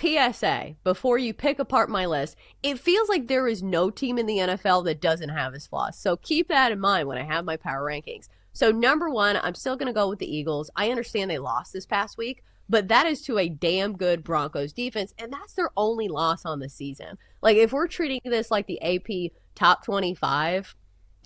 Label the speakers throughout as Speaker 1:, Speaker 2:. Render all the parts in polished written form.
Speaker 1: PSA, before you pick apart my list, it feels like there is no team in the NFL that doesn't have its flaws. So keep that in mind when I have my power rankings. So number one, I'm still going to go with the Eagles. I understand they lost this past week, but that is to a damn good Broncos defense, and that's their only loss on the season. Like, if we're treating this like the AP top 25,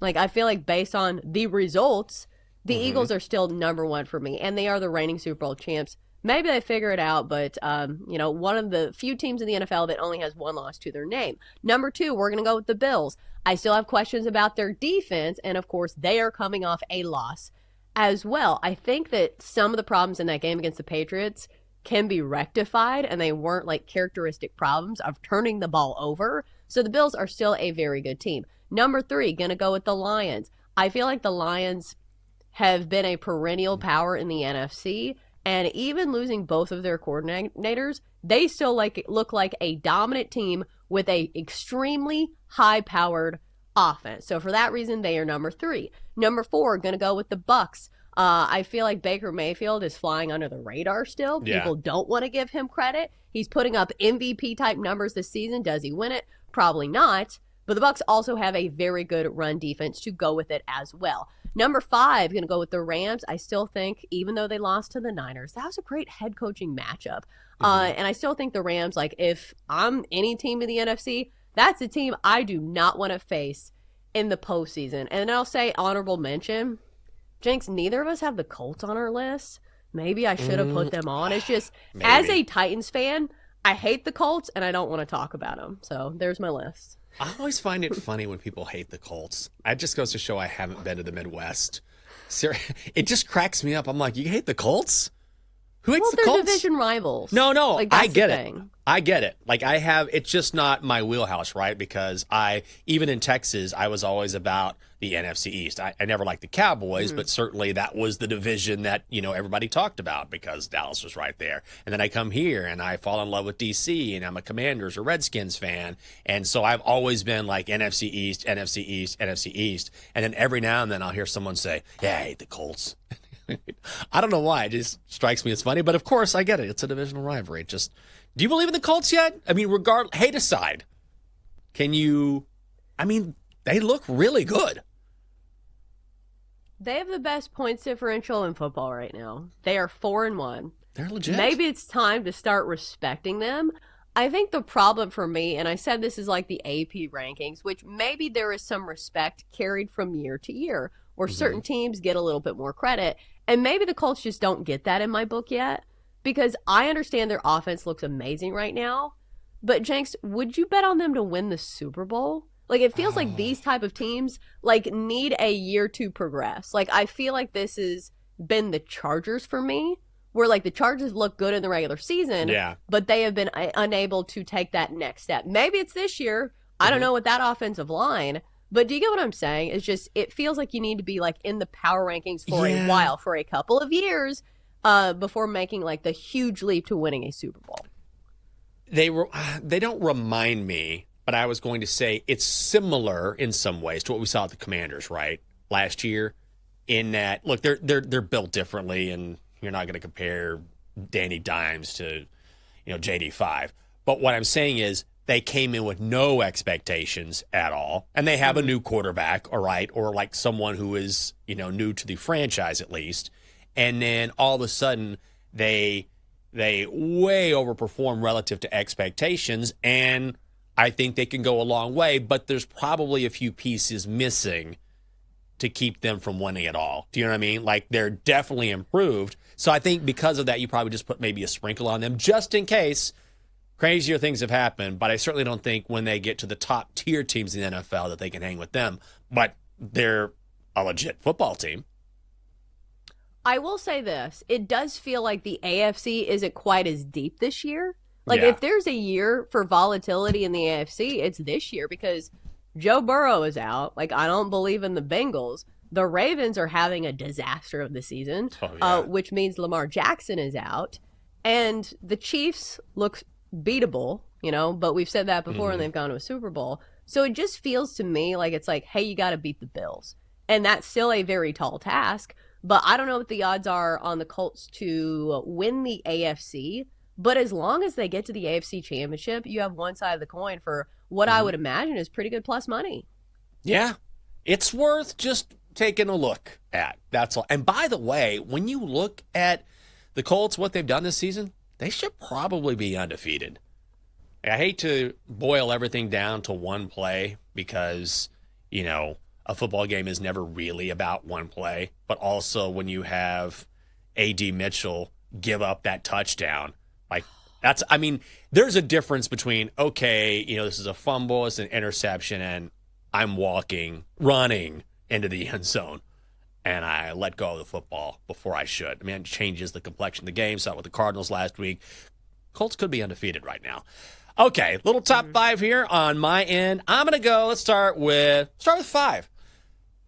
Speaker 1: like, I feel like based on the results, the Eagles are still number one for me, and they are the reigning Super Bowl champs. Maybe they figure it out, but, one of the few teams in the NFL that only has one loss to their name. Number two, we're going to go with the Bills. I still have questions about their defense, and, of course, they are coming off a loss as well. I think that some of the problems in that game against the Patriots can be rectified, and they weren't, like, characteristic problems of turning the ball over. So the Bills are still a very good team. Number three, going to go with the Lions. I feel like the Lions have been a perennial power in the NFC, and even losing both of their coordinators, they still look like a dominant team with a extremely high-powered offense. So for that reason, they are number three. Number four, going to go with the Bucs. I feel like Baker Mayfield is flying under the radar still.
Speaker 2: Yeah.
Speaker 1: People don't want to give him credit. He's putting up MVP-type numbers this season. Does he win it? Probably not. But the Bucs also have a very good run defense to go with it as well. Number five, going to go with the Rams. I still think, even though they lost to the Niners, that was a great head coaching matchup. And I still think the Rams, like, if I'm any team in the NFC, that's a team I do not want to face in the postseason. And I'll say honorable mention. Jenks, neither of us have the Colts on our list. Maybe I should have put them on. It's just, as a Titans fan, I hate the Colts, and I don't want to talk about them. So there's my list.
Speaker 2: I always find it funny when people hate the Colts. It just goes to show I haven't been to the Midwest. It just cracks me up. I'm like, you hate the Colts? Who hates the Colts?
Speaker 1: Well, they're division rivals.
Speaker 2: No,
Speaker 1: like,
Speaker 2: I get it. I get it. Like, it's just not my wheelhouse, right? Because even in Texas, I was always about the NFC East. I never liked the Cowboys, but certainly that was the division that, everybody talked about because Dallas was right there. And then I come here and I fall in love with DC, and I'm a Commanders or Redskins fan. And so I've always been like NFC East, NFC East, NFC East. And then every now and then I'll hear someone say, yeah, I hate the Colts. I don't know why. It just strikes me as funny. But of course, I get it. It's a divisional rivalry. Do you believe in the Colts yet? I mean, hate aside, they look really good.
Speaker 1: They have the best points differential in football right now. They are 4-1.
Speaker 2: They're legit.
Speaker 1: Maybe it's time to start respecting them. I think the problem for me, and I said this is like the AP rankings, which maybe there is some respect carried from year to year, where certain teams get a little bit more credit. And maybe the Colts just don't get that in my book yet, because I understand their offense looks amazing right now. But Jenks, would you bet on them to win the Super Bowl? Like, it feels like these type of teams, like, need a year to progress. Like, I feel like this has been the Chargers for me, where, like, the Chargers look good in the regular season, but they have been unable to take that next step. Maybe it's this year. I don't know with that offensive line. But do you get what I'm saying? It's just, it feels like you need to be, like, in the power rankings for a while, for a couple of years, before making, like, the huge leap to winning a Super Bowl.
Speaker 2: They don't remind me, but I was going to say it's similar in some ways to what we saw at the Commanders, right, last year, in that, look, they're built differently, and you're not going to compare Danny Dimes to, JD5. But what I'm saying is, they came in with no expectations at all, and they have a new quarterback, all right, or like someone who is, new to the franchise at least, and then all of a sudden they way overperform relative to expectations, and I think they can go a long way, but there's probably a few pieces missing to keep them from winning it all. Do you know what I mean? Like, they're definitely improved, so I think because of that, you probably just put maybe a sprinkle on them just in case crazier things have happened, but I certainly don't think when they get to the top tier teams in the NFL that they can hang with them. But they're a legit football team.
Speaker 1: I will say this. It does feel like the AFC isn't quite as deep this year. Like, if there's a year for volatility in the AFC, it's this year, because Joe Burrow is out. Like, I don't believe in the Bengals. The Ravens are having a disaster of the season, which means Lamar Jackson is out. And the Chiefs look beatable, but we've said that before, and they've gone to a Super Bowl. So it just feels to me like it's like, hey, you got to beat the Bills. And that's still a very tall task, but I don't know what the odds are on the Colts to win the AFC, But as long as they get to the AFC Championship, you have one side of the coin for what I would imagine is pretty good plus money.
Speaker 2: Yeah, it's worth just taking a look at. That's all. And by the way, when you look at the Colts, what they've done this season, they should probably be undefeated. I hate to boil everything down to one play because, a football game is never really about one play. But also when you have A.D. Mitchell give up that touchdown, there's a difference between, this is a fumble, it's an interception, and I'm running into the end zone, and I let go of the football before I should. It changes the complexion of the game. Saw it with the Cardinals last week. Colts could be undefeated right now. Okay, little top five here on my end. I'm going to go, let's start with 5.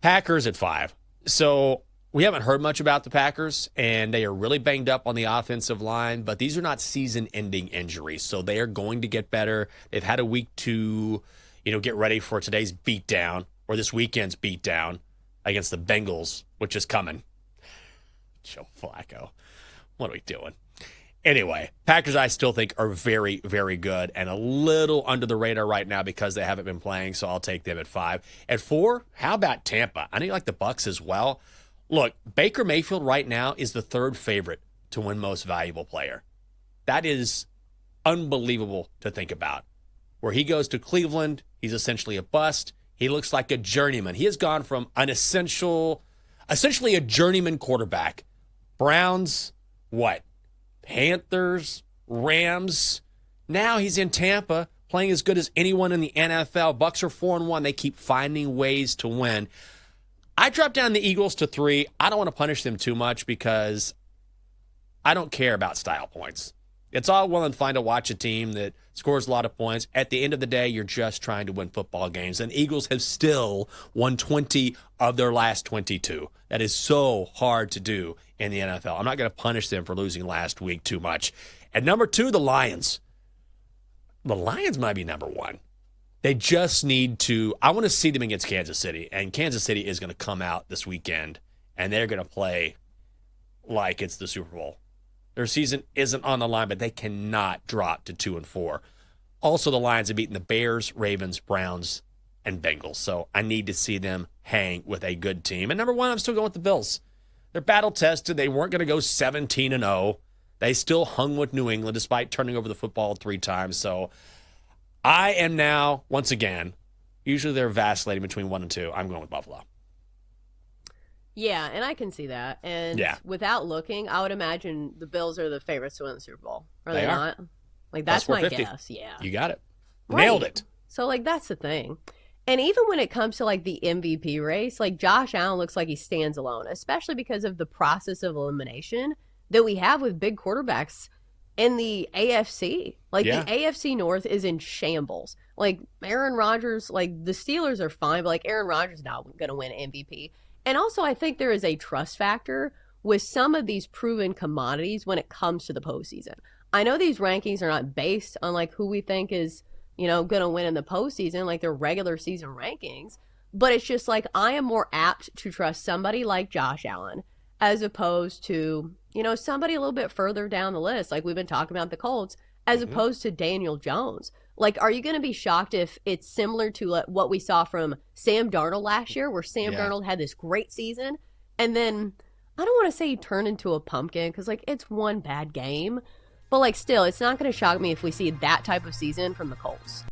Speaker 2: Packers at 5. So we haven't heard much about the Packers, and they are really banged up on the offensive line, but these are not season-ending injuries, so they are going to get better. They've had a week to, get ready for today's beatdown, or this weekend's beatdown against the Bengals, which is coming. Joe Flacco. What are we doing? Anyway, Packers I still think are very, very good and a little under the radar right now because they haven't been playing, so I'll take them at 5. At 4, how about Tampa? I know you like the Bucs as well. Look, Baker Mayfield right now is the 3rd favorite to win Most Valuable Player. That is unbelievable to think about. Where he goes to Cleveland, he's essentially a bust. He looks like a journeyman. He has gone from essentially a journeyman quarterback. Browns, Panthers, Rams. Now he's in Tampa playing as good as anyone in the NFL. Bucs are 4-1. They keep finding ways to win. I dropped down the Eagles to 3. I don't want to punish them too much because I don't care about style points. It's all well and fine to watch a team that scores a lot of points. At the end of the day, you're just trying to win football games. And Eagles have still won 20 of their last 22. That is so hard to do in the NFL. I'm not going to punish them for losing last week too much. At number 2, the Lions. The Lions might be number 1. They just need to – I want to see them against Kansas City. And Kansas City is going to come out this weekend, and they're going to play like it's the Super Bowl. Their season isn't on the line, but they cannot drop to 2-4. Also, the Lions have beaten the Bears, Ravens, Browns, and Bengals. So I need to see them hang with a good team. And number 1, I'm still going with the Bills. They're battle-tested. They weren't going to go 17-0. They still hung with New England despite turning over the football 3 times. So I am now, once again, usually they're vacillating between 1 and 2. I'm going with Buffalo.
Speaker 1: Yeah, and I can see that. And without looking, I would imagine the Bills are the favorites to win the Super Bowl. Are they not? That's my guess. Yeah.
Speaker 2: You got it.
Speaker 1: Right.
Speaker 2: Nailed it.
Speaker 1: So, that's the thing. And even when it comes to, the MVP race, Josh Allen looks like he stands alone, especially because of the process of elimination that we have with big quarterbacks in the AFC. The AFC North is in shambles. Aaron Rodgers, the Steelers are fine, but, Aaron Rodgers is not going to win MVP. And also, I think there is a trust factor with some of these proven commodities when it comes to the postseason. I know these rankings are not based on, who we think is, going to win in the postseason, their regular season rankings. But it's just, I am more apt to trust somebody like Josh Allen as opposed to, somebody a little bit further down the list, we've been talking about the Colts, as opposed to Daniel Jones. Are you going to be shocked if it's similar to what we saw from Sam Darnold last year, where Sam Darnold had this great season, and then I don't want to say he turned into a pumpkin because it's one bad game, but still, it's not going to shock me if we see that type of season from the Colts.